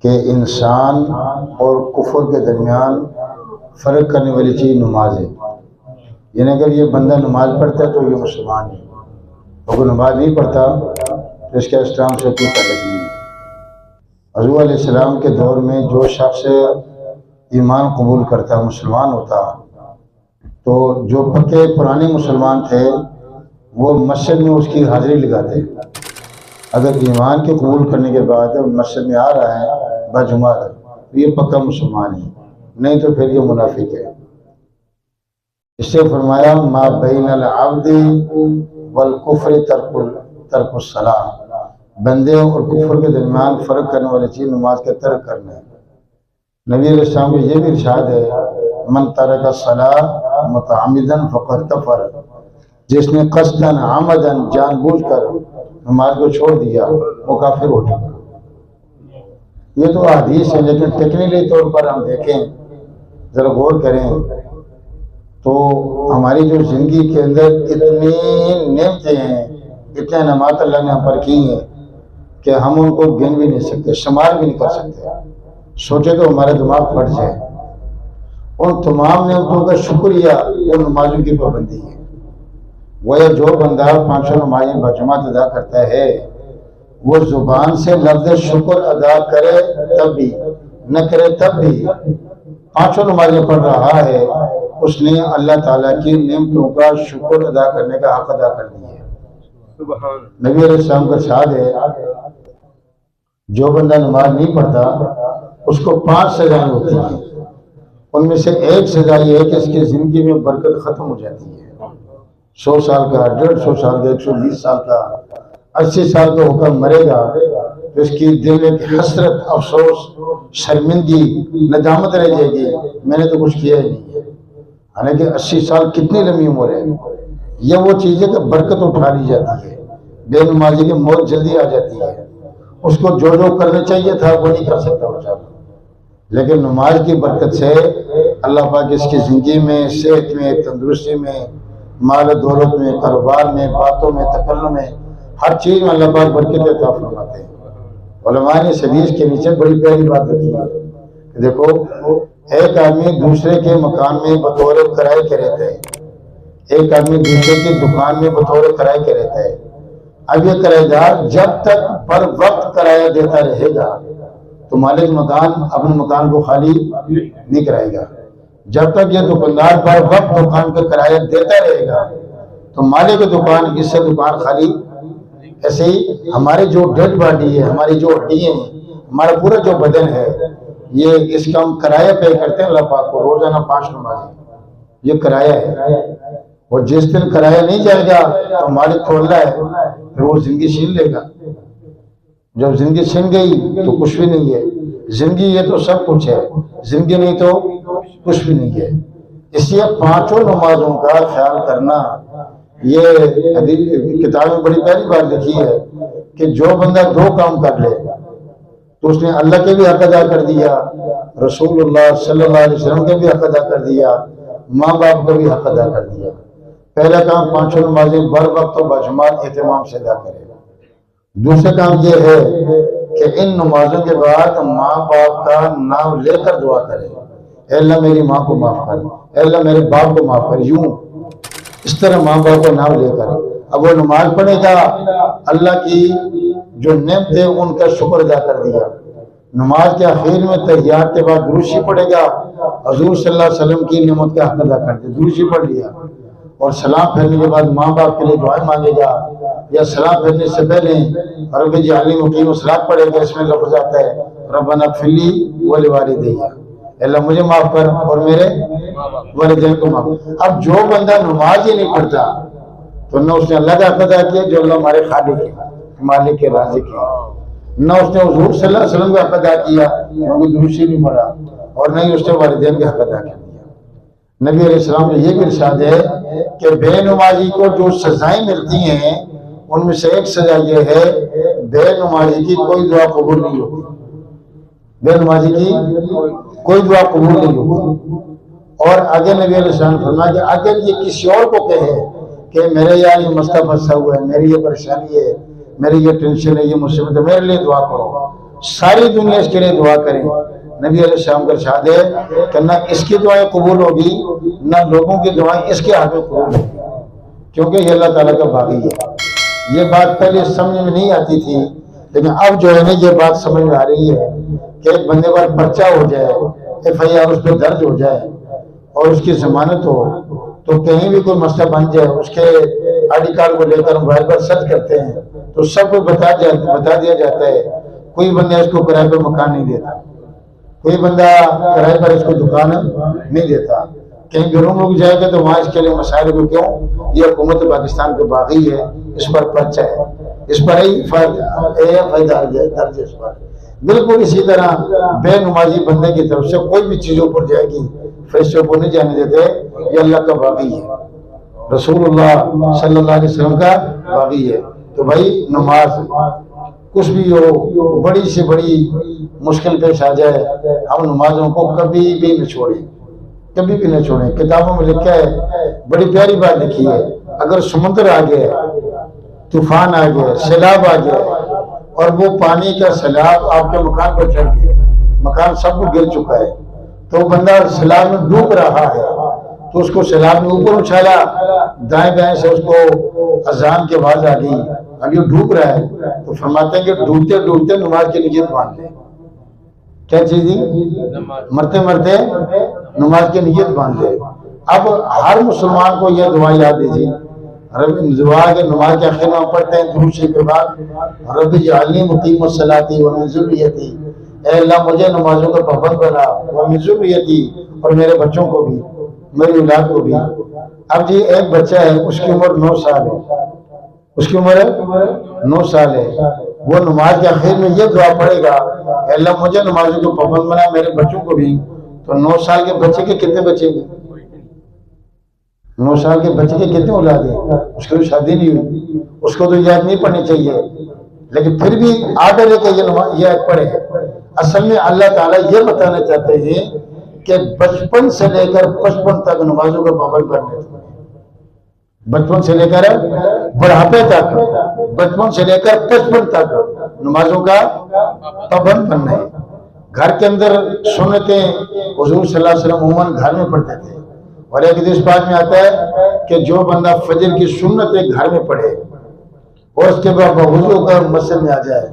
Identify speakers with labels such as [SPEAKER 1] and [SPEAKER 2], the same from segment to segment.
[SPEAKER 1] کہ انسان اور کفر کے درمیان فرق کرنے والی چیز نماز ہے. یعنی اگر یہ بندہ نماز پڑھتا ہے تو یہ مسلمان ہے، اگر نماز نہیں پڑھتا تو اس کا اسلام سے کوئی تعلق نہیں. حضور علیہ السلام کے دور میں جو شخص ایمان قبول کرتا، مسلمان ہوتا، تو جو پکے پرانے مسلمان تھے وہ مسجد میں اس کی حاضری لگاتے. اگر ایمان کے قبول کرنے کے بعد مسجد میں آ رہا ہے بجماعت تو یہ پکا مسلمان ہے، نہیں تو پھر یہ منافق ہے. اس سے فرمایا ما بین العبد والکفر ترک الصلاۃ، بندے اور کفر کے درمیان فرق کرنے والی چیز نماز کا ترک کرنا ہے. نبی علیہ السلام کے یہ بھی ارشاد ہے من ترک الصلاۃ متعمدا فقد کفر، جس نے قصداً عمداً جان بوجھ کر نماز کو چھوڑ دیا وہ کافر ہو چکا. یہ تو حدیث ہے، لیکن ٹیکنیکلی طور پر ہم دیکھیں، ذرا غور کریں تو ہماری جو زندگی کے اندر اتنی نعمتیں ہیں، اتنے انعامات اللہ نے ہم پر کی ہیں کہ ہم ان کو گن بھی نہیں سکتے، شمار بھی نہیں کر سکتے. سوچے تو ہمارا دماغ پھٹ جائے. ان تمام نعمتوں کا شکریہ ان نمازوں کی پابندی ہے. وہ جو بندہ 500 نمازیں بجماعت ادا کرتا ہے وہ زبان سے لفظ شکر ادا کرے تب بھی نہ کرے تب بھی 500 نمازیں پڑھ رہا ہے، اس نے اللہ تعالیٰ کی نعمتوں کا شکر ادا کرنے کا حق ادا کر دیا ہے. نبی علیہ السلام کا ارشاد ہے جو بندہ نماز نہیں پڑھتا اس کو 5 سزائیں ہوتی ہیں. ان میں سے ایک سزا یہ ہے کہ اس کی زندگی میں برکت ختم ہو جاتی ہے. 100 سال کا، 150 سال کا، 120 سال کا، 80 سال کا ہو کر مرے گا تو اس کی دل میں حسرت، افسوس، شرمندگی، ندامت رہ جائے گی، میں نے تو کچھ کیا ہی نہیں ہے. حالانکہ 80 سال کتنی لمبی عمر ہے. یہ وہ چیز ہے کہ برکت اٹھا لی جاتی ہے. بے نمازی کی موت جلدی آ جاتی ہے، اس کو جو کرنا چاہیے تھا وہ نہیں کر سکتا بیچارہ. لیکن نماز کی برکت سے اللہ پاک اس کی زندگی میں، صحت میں، تندرستی میں، مال و دولت میں، کاروبار میں، باتوں میں، تکلم میں، ہر چیز میں اللہ پاک برکت عطا فرماتے ہیں. علماء نے اس حدیث کے نیچے بڑی پیاری بات لکھی ہے کہ دیکھو ایک آدمی دوسرے کے مکان میں بطور کرائے کے رہتا ہے، ایک آدمی دوسرے کی دکان میں بطور کرائے کے رہتا ہے. اب یہ کرایہ دار جب تک پر وقت کرایہ دیتا رہے گا تو مالک مکان اپنے مکان کو خالی نہیں کرائے گا. جب تک یہ دکاندار پر وقت دکان کا کرایہ دیتا رہے گا تو مالک کی دکان اس سے دکان خالی. ایسے ہی ہماری جو ڈیڈ باڈی ہے، ہماری جو ہڈیاں ہیں، ہمارا پورا جو بدن ہے، یہ اس کا ہم کرایہ پے کرتے ہیں اللہ پاک کو. روزانہ 5 نمازیں یہ کرایہ ہے. اور جس دن کرایہ نہیں جائے گا تو مالک کھولنا ہے، پھر وہ زندگی چھین لے گا. جب زندگی چھن گئی تو کچھ بھی نہیں ہے. زندگی یہ تو سب کچھ ہے، زندگی نہیں تو کچھ بھی نہیں ہے. اس لیے 5 نمازوں کا خیال کرنا، یہ کتاب میں بڑی پہلی بات لکھی ہے کہ جو بندہ 2 کام کر لے تو اس نے اللہ کے بھی حق ادا کر دیا، رسول اللہ صلی اللہ علیہ وسلم کے بھی حق ادا کر دیا، ماں باپ کا بھی حق ادا کر دیا. پہلا کام 5 نمازیں بر وقت و بجماعت اہتمام سے ادا کرے. دوسرا کام یہ ہے کہ ان نمازوں کے بعد ماں باپ کا نام لے کر دعا کرے. اے اللہ میری ماں کو معاف کر، اے اللہ میرے باپ کو معاف کر. یوں اس طرح ماں باپ کا نام لے کر اب وہ نماز پڑھے گا، اللہ کی جو نعمت ہے ان کا شکر ادا کر دیا. نماز کے آخر میں تحیات کے بعد دروشی پڑھے گا، حضور صلی اللہ علیہ وسلم کی نعمت کا حق ادا کر دیا. دروشی پڑھ لیا اور سلام پھیرنے کے بعد ماں باپ کے لیے دعائیں مانگے گا، یا سلام پھیرنے سے پہلے رب اجعلنی مقیم الصلاۃ پڑھے گا. اس میں لفظ آتا ہے ربنا اغفر لی ولوالدی، اللہ مجھے معاف کر اور میرے والدین کو معاف. اب جو بندہ نماز ہی نہیں پڑھتا تو نہ اس نے اللہ کا حق ادا کیا جو اللہ ہمارے خالق ہے، مالک کے، رازق ہے، نہ اس نے حضور صلی اللہ علیہ وسلم کا حق ادا کیا کیونکہ دروشی نہیں پڑھا، اور نہ ہی اس نے والدین کے حق ادا کیا. نبی علیہ السلام نے یہ بھی ارشاد ہے کہ بے نمازی کو جو سزائیں ملتی ہیں ان میں سے ایک سزا یہ ہے بے نمازی کی کوئی دعا قبول نہیں ہوتی. بے نمازی کی کوئی دعا قبول نہیں ہوتی. اور آگے نبی علیہ السلام نے فرمایا کہ اگر یہ کسی اور کو کہے کہ میرے یار یہ مسئلہ پھنسا ہوا ہے، میری یہ پریشانی ہے، میری یہ ٹینشن ہے، یہ مصیبت ہے، میرے لیے دعا کرو، ساری دنیا اس کے لیے دعا کریں. نبی علیہ السلام کا ارشاد ہے کہ نہ اس کی دعائیں قبول ہوگی نہ لوگوں کی دعائیں اس کے ہاتھ میں قبول ہوگی، کیونکہ یہ اللہ تعالیٰ کا باغی ہے. یہ بات پہلے سمجھ میں نہیں آتی تھی، لیکن اب جو ہے نا یہ بات سمجھ میں آ رہی ہے کہ ایک بندے پر پرچہ ہو جائے، FIR اس پہ درج ہو جائے اور اس کی ضمانت ہو، تو کہیں بھی کوئی مسئلہ بن جائے اس کے ID کارڈ کو لے کر موبائل پر سرچ کرتے ہیں تو سب کو بتا دیا جاتا ہے. کوئی بندہ اس کو کرائے پر مکان نہیں دیتا، کوئی بندہ کرائے پر اس کو دکان نہیں دیتا. کہیں گھروں میں بھی جائے گا تو وہاں اس کے لیے مسائل کو کیوں، یہ حکومت پاکستان کے باغی ہے، اس پر پرچہ ہے، اس پر ہی فائدہ درج ہے اس پر. بالکل اسی طرح بے نمازی بندے کی طرف سے کوئی بھی چیزوں پر جائے گی، فرشتوں کو نہیں جانے دیتے، یہ اللہ کا باغی ہے، رسول اللہ صلی اللہ علیہ وسلم کا باغی ہے. تو بھائی نماز کچھ بھی ہو، بڑی سے بڑی مشکل پیش آ جائے، ہم نمازوں کو کبھی بھی نہ چھوڑیں، کبھی بھی نہ چھوڑیں. کتابوں میں لکھا ہے، بڑی پیاری بات لکھی ہے، اگر سمندر آ گیا، طوفان آ گیا، سیلاب آ گیا اور وہ پانی کا سیلاب آپ کے مکان پر چڑھ گیا، مکان سب کو گر چکا ہے، تو بندہ سیلاب میں ڈوب رہا ہے تو اس کو سیلاب میں اوپر اچھالا، دائیں بائیں سے اس کو اذان کی آواز آ گئی، اب یہ ڈوب رہا ہے تو فرماتے ہیں کہ ڈوبتے ڈوبتے نماز کی نیت باندھ لے. کیا چیز دی؟ مرتے مرتے نماز کی نیت باندھ لے. اب ہر مسلمان کو یہ دعا یاد دیجیے، دعا کے نماز کے آخر میں ہم پڑھتے ہیں درود شریف کے بعد، رب اجعلنی مقیم الصلاۃ ومن ذریتی، اے اللہ مجھے نمازوں کا پابند بنا، ومن ذریتی، اور میرے بچوں کو بھی، میری اولاد کو بھی. اب جی ایک بچہ ہے، اس کی عمر 9 سال ہے، اس کی عمر 9 سال ہے، وہ نماز کے آخر میں یہ دعا پڑھے گا، اے اللہ مجھے نمازوں کو پابند بنا، میرے بچوں کو بھی. تو 9 سال کے بچے کے کتنے بچے گے؟ 9 سال کے بچے کے کتنے اولاد ہیں؟ اس کی تو شادی نہیں ہوئی، اس کو تو یاد نہیں پڑھنی چاہیے، لیکن پھر بھی آگے لے کے یہ پڑھے. اصل میں اللہ تعالیٰ یہ بتانا چاہتے ہیں کہ بچپن سے لے کر 55 تک نمازوں کا پابند بننے، بچپن سے لے کر بڑھاپے تک، بچپن سے لے کر 55 تک نمازوں کا پابند بننا ہے. گھر کے اندر سنتیں حضور صلی اللہ علیہ وسلم عموماً گھر میں پڑھتے تھے، اور ایک حدیث پاک میں آتا ہے کہ جو بندہ فجر کی سنتیں گھر میں پڑھے اور اس کے بعد وضو کر مسجد میں آ جائے،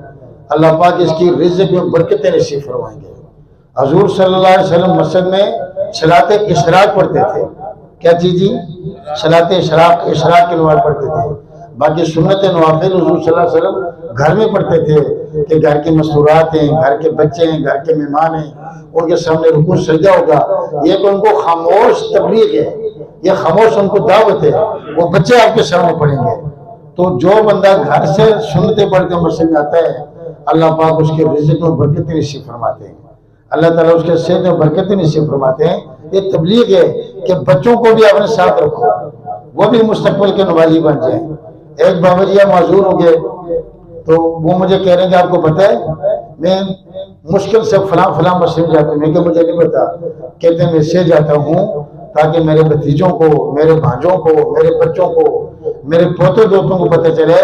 [SPEAKER 1] اللہ پاک اس کی رزق میں برکتیں نصیب فرمائیں گے. حضور صلی اللہ علیہ وسلم مسجد میں صلاۃ اشراق پڑھتے تھے. کیا چیز جی؟ صلاۃ اشراق کی نماز پڑھتے تھے. باقی سنت نوافل حضور صلی اللہ علیہ وسلم گھر میں پڑھتے تھے کہ گھر کی مستورات ہیں، گھر کے بچے ہیں، گھر کے مہمان ہیں، ان کے سامنے رکوع سجدہ ہوگا. یہ کہ ان کو خاموش تبلیغ ہے، یہ خاموش ان کو دعوت ہے، وہ بچے آپ کے سامنے پڑھیں گے. تو جو بندہ گھر سے سنتیں پڑھ کے مسجد میں آتا ہے، اللہ پاک اس کے رزق میں برکتیں نصیب فرماتے ہیں، اللہ تعالیٰ اس کے صحت میں برکتیں نصیب فرماتے ہیں. یہ تبلیغ ہے کہ بچوں کو بھی اپنے ساتھ رکھو، وہ بھی مستقبل کے نمازی بن جائیں. ایک بابا جی معذور ہو گئے تو وہ مجھے کہہ رہے ہیں کہ آپ کو پتہ ہے میں مشکل سے فلاں مسجد جاتا ہوں. میں کہ مجھے نہیں پتا. کہتے ہیں میں سے جاتا ہوں تاکہ میرے بھتیجوں کو، میرے بھانجوں کو، میرے بچوں کو، میرے پوتے دوتوں کو پتہ چلے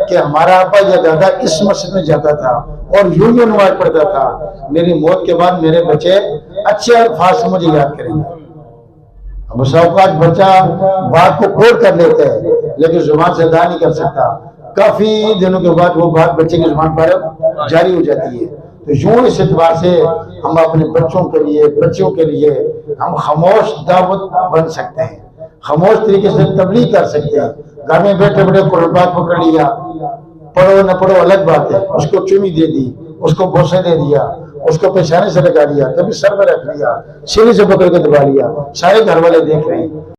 [SPEAKER 1] کہ ہمارا ابا یا دادا اس مسجد میں جاتا تھا اور یوں نماز پڑھتا تھا. میری موت کے بعد میرے بچے اچھے الفاظ سے مجھے یاد کریں گے. اب اوقات بچہ بات کو کوٹ کر لیتا ہے لیکن زبان سے ادا نہیں کر سکتا. کافی دنوں کے بعد وہ بات بچے کی زبان پر جاری ہو جاتی ہے. تو یوں اس اعتبار سے ہم اپنے بچوں کے لیے، بچوں کے لیے ہم خاموش دعوت بن سکتے ہیں، خاموش طریقے سے تبلیغ کر سکتے ہیں. گھر میں بیٹھے بیٹھے قرآن پاک پکڑ لیا، پڑھو نہ پڑھو الگ بات ہے، اس کو چومی دے دی، اس کو بوسے دے دیا، اس کو پیشانے سے لگا لیا، کبھی سر میں رکھ لیا، سینے سے پکڑ کے دبا لیا، سارے گھر والے دیکھ رہے ہیں.